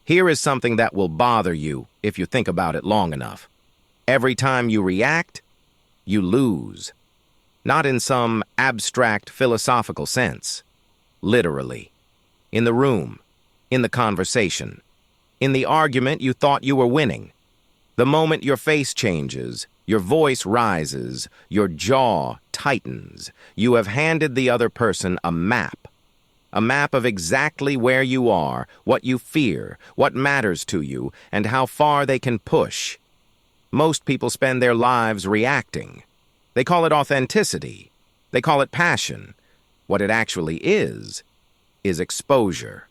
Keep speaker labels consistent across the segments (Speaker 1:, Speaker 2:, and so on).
Speaker 1: Here is something that will bother you if you think about it long enough. Every time you react, you lose. Not in some abstract philosophical sense. Literally. In the room. In the conversation. In the argument you thought you were winning. The moment your face changes, your voice rises, your jaw tightens, you have handed the other person a map. A map of exactly where you are, what you fear, what matters to you, and how far they can push. Most people spend their lives reacting. They call it authenticity. They call it passion. What it actually is exposure.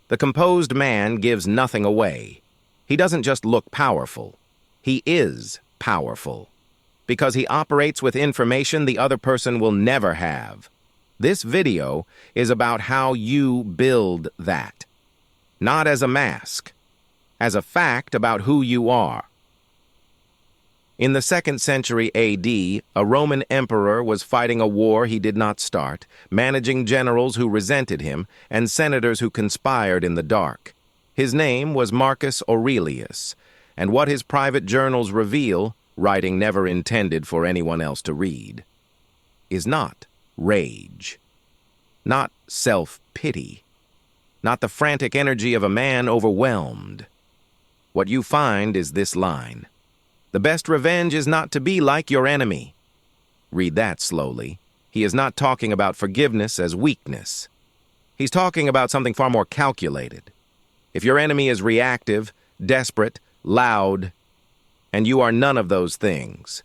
Speaker 1: The composed man gives nothing away. He doesn't just look powerful. He is powerful. Because he operates with information the other person will never have. This video is about how you build that. Not as a mask. As a fact about who you are. In the 2nd century AD, a Roman emperor was fighting a war he did not start, managing generals who resented him, and senators who conspired in the dark. His name was Marcus Aurelius, and what his private journals reveal, writing never intended for anyone else to read, is not rage, not self-pity, not the frantic energy of a man overwhelmed. What you find is this line. The best revenge is not to be like your enemy. Read that slowly. He is not talking about forgiveness as weakness. He's talking about something far more calculated. If your enemy is reactive, desperate, loud, and you are none of those things,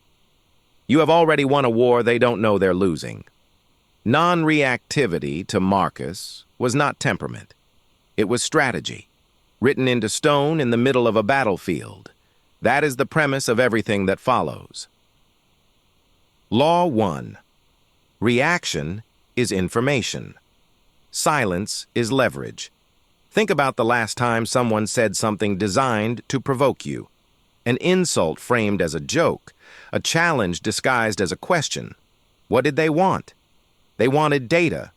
Speaker 1: you have already won a war they don't know they're losing. Non-reactivity to Marcus was not temperament. It was strategy, written into stone in the middle of a battlefield. That is the premise of everything that follows. Law 1. Reaction is information. Silence is leverage. Think about the last time someone said something designed to provoke you. An insult framed as a joke, a challenge disguised as a question. What did they want? They wanted data.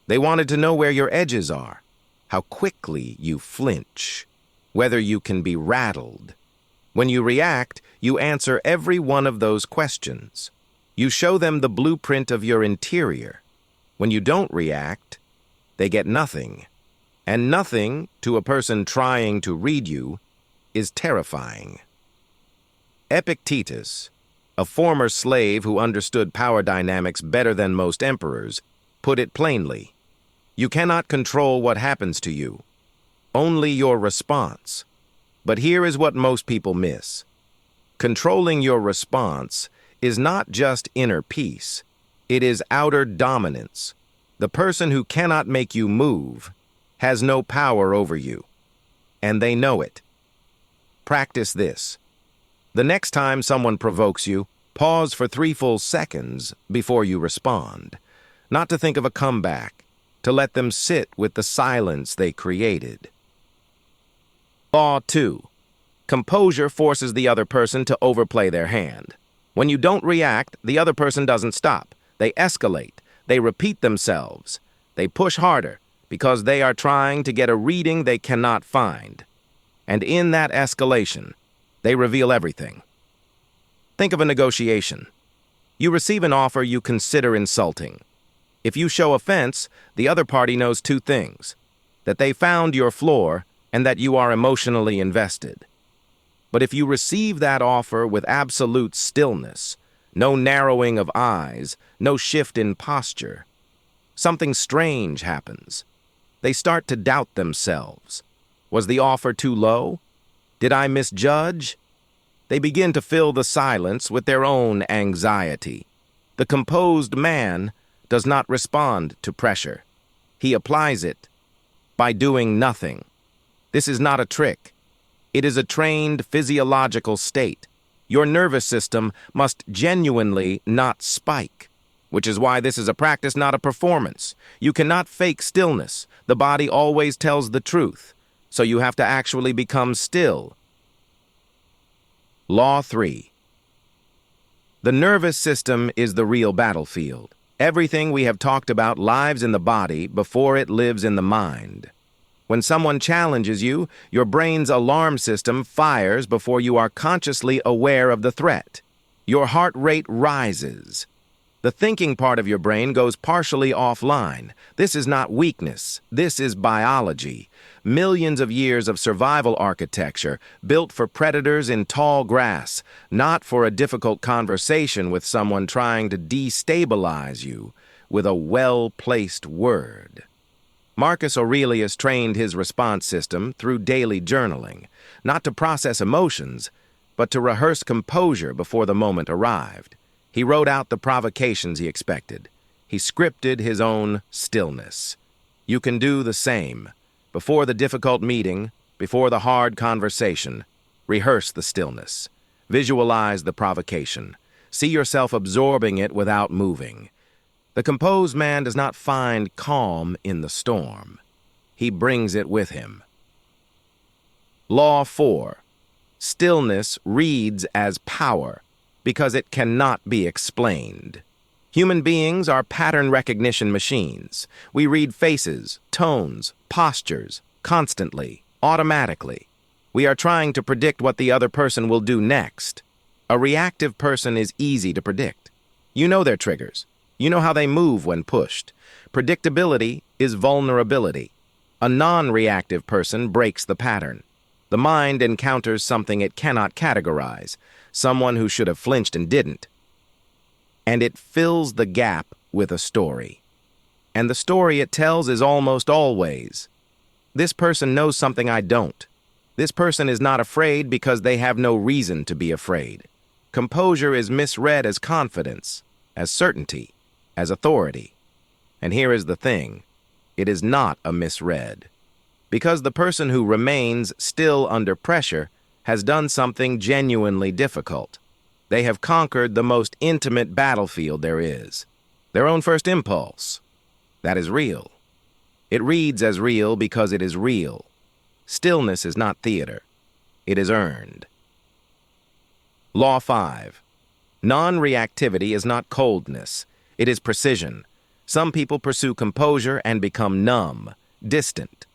Speaker 1: They wanted to know where your edges are, how quickly you flinch, whether you can be rattled. When you react, you answer every one of those questions. You show them the blueprint of your interior. When you don't react, they get nothing. And nothing, to a person trying to read you, is terrifying. Epictetus, a former slave who understood power dynamics better than most emperors, put it plainly. You cannot control what happens to you, only your response. But here is what most people miss. Controlling your response is not just inner peace. It is outer dominance. The person who cannot make you move has no power over you, and they know it. Practice this. The next time someone provokes you, pause for 3 full seconds before you respond. Not to think of a comeback, to let them sit with the silence they created. Law 2. Composure forces the other person to overplay their hand. When you don't react, the other person doesn't stop. They escalate. They repeat themselves. They push harder because they are trying to get a reading they cannot find. And in that escalation, they reveal everything. Think of a negotiation. You receive an offer you consider insulting. If you show offense, the other party knows 2 things: that they found your floor and that you are emotionally invested. But if you receive that offer with absolute stillness, no narrowing of eyes, no shift in posture, something strange happens. They start to doubt themselves. Was the offer too low? Did I misjudge? They begin to fill the silence with their own anxiety. The composed man does not respond to pressure. He applies it by doing nothing. This is not a trick. It is a trained physiological state. Your nervous system must genuinely not spike, which is why this is a practice, not a performance. You cannot fake stillness. The body always tells the truth, so you have to actually become still. Law 3. The nervous system is the real battlefield. Everything we have talked about lives in the body before it lives in the mind. When someone challenges you, your brain's alarm system fires before you are consciously aware of the threat. Your heart rate rises. The thinking part of your brain goes partially offline. This is not weakness. This is biology. Millions of years of survival architecture built for predators in tall grass, not for a difficult conversation with someone trying to destabilize you with a well-placed word. Marcus Aurelius trained his response system through daily journaling, not to process emotions, but to rehearse composure before the moment arrived. He wrote out the provocations he expected. He scripted his own stillness. You can do the same. Before the difficult meeting, before the hard conversation, rehearse the stillness. Visualize the provocation. See yourself absorbing it without moving. The composed man does not find calm in the storm. He brings it with him. Law 4. Stillness reads as power because it cannot be explained. Human beings are pattern recognition machines. We read faces, tones, postures, constantly, automatically. We are trying to predict what the other person will do next. A reactive person is easy to predict. You know their triggers. You know how they move when pushed. Predictability is vulnerability. A non-reactive person breaks the pattern. The mind encounters something it cannot categorize, someone who should have flinched and didn't. And it fills the gap with a story. And the story it tells is almost always, this person knows something I don't. This person is not afraid because they have no reason to be afraid. Composure is misread as confidence, as certainty, as authority. And here is the thing. It is not a misread. Because the person who remains still under pressure has done something genuinely difficult. They have conquered the most intimate battlefield there is, their own first impulse. That is real. It reads as real because it is real. Stillness is not theater. It is earned. Law 5. Non-reactivity is not coldness. It is precision. Some people pursue composure and become numb, distant.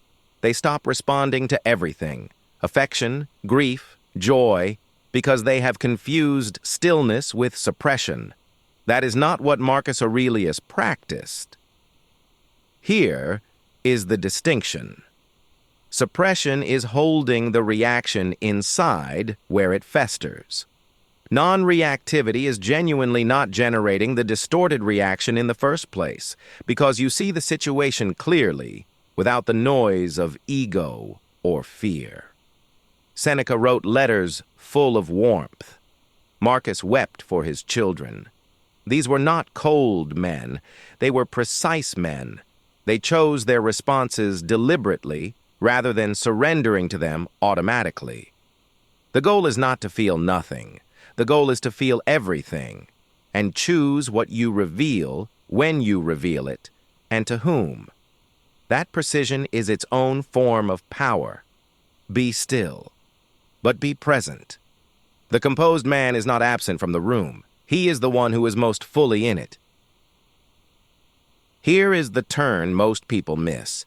Speaker 1: They stop responding to everything, affection, grief, joy, because they have confused stillness with suppression. That is not what Marcus Aurelius practiced. Here is the distinction. Suppression is holding the reaction inside where it festers. Non-reactivity is genuinely not generating the distorted reaction in the first place, because you see the situation clearly without the noise of ego or fear. Seneca wrote letters full of warmth. Marcus wept for his children. These were not cold men. They were precise men. They chose their responses deliberately rather than surrendering to them automatically. The goal is not to feel nothing. The goal is to feel everything and choose what you reveal, when you reveal it, and to whom. That precision is its own form of power. Be still, but be present. The composed man is not absent from the room. He is the one who is most fully in it. Here is the turn most people miss.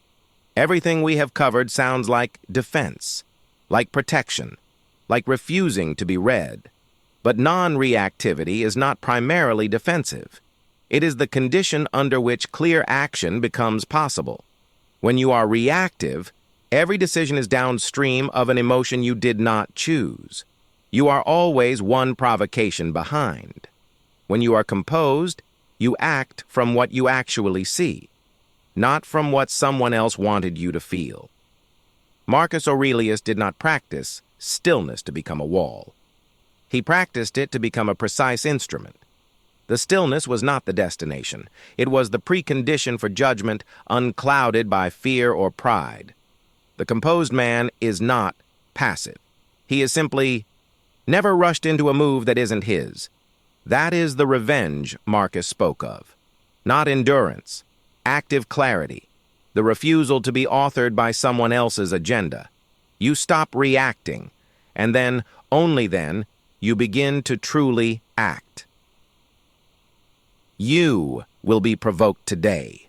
Speaker 1: Everything we have covered sounds like defense, like protection, like refusing to be read. But non-reactivity is not primarily defensive. It is the condition under which clear action becomes possible. When you are reactive, every decision is downstream of an emotion you did not choose. You are always one provocation behind. When you are composed, you act from what you actually see, not from what someone else wanted you to feel. Marcus Aurelius did not practice stillness to become a wall. He practiced it to become a precise instrument. The stillness was not the destination. It was the precondition for judgment unclouded by fear or pride. The composed man is not passive. He is simply never rushed into a move that isn't his. That is the revenge Marcus spoke of. Not endurance, active clarity, the refusal to be authored by someone else's agenda. You stop reacting, and then, only then, you begin to truly act. You will be provoked today.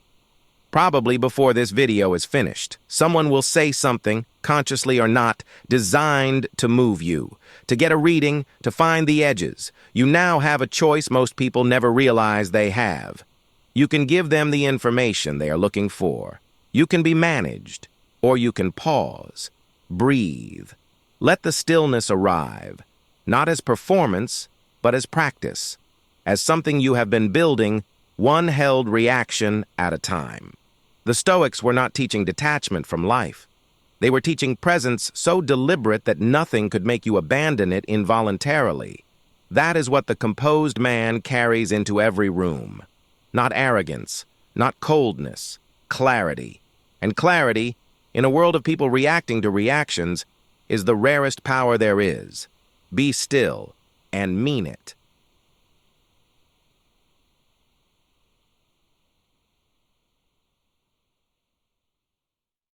Speaker 1: Probably before this video is finished, someone will say something, consciously or not, designed to move you, to get a reading, to find the edges. You now have a choice most people never realize they have. You can give them the information they are looking for. You can be managed, or you can pause, breathe. Let the stillness arrive, not as performance, but as practice, as something you have been building, one held reaction at a time. The Stoics were not teaching detachment from life. They were teaching presence so deliberate that nothing could make you abandon it involuntarily. That is what the composed man carries into every room. Not arrogance, not coldness, clarity. And clarity, in a world of people reacting to reactions, is the rarest power there is. Be still and mean it.